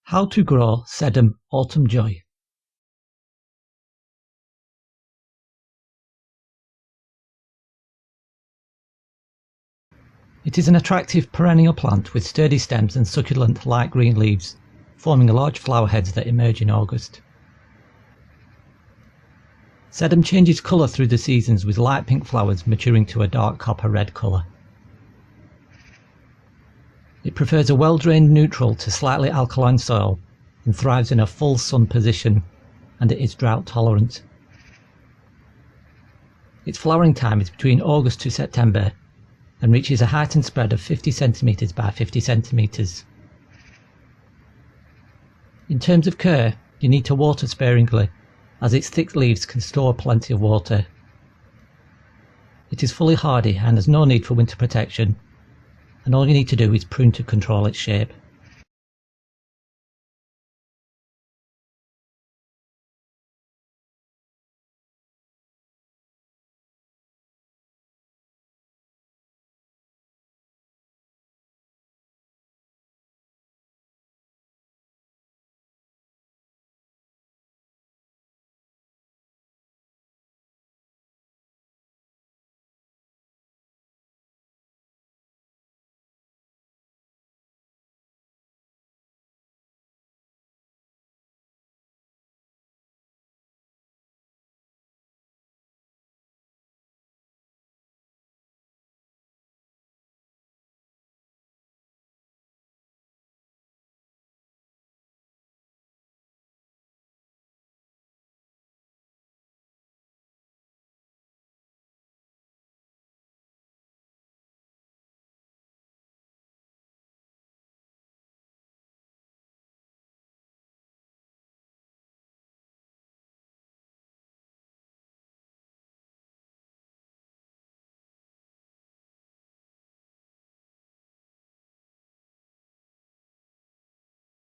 How to grow Sedum Autumn Joy. It is an attractive perennial plant with sturdy stems and succulent light green leaves, forming large flower heads that emerge in August. Sedum changes colour through the seasons, with light pink flowers maturing to a dark copper red colour. It prefers a well-drained neutral to slightly alkaline soil and thrives in a full sun position, and it is drought tolerant. Its flowering time is between August to September and reaches a height and spread of 50 cm by 50 cm. In terms of care, you need to water sparingly, as its thick leaves can store plenty of water. It is fully hardy and has no need for winter protection, and all you need to do is prune to control its shape.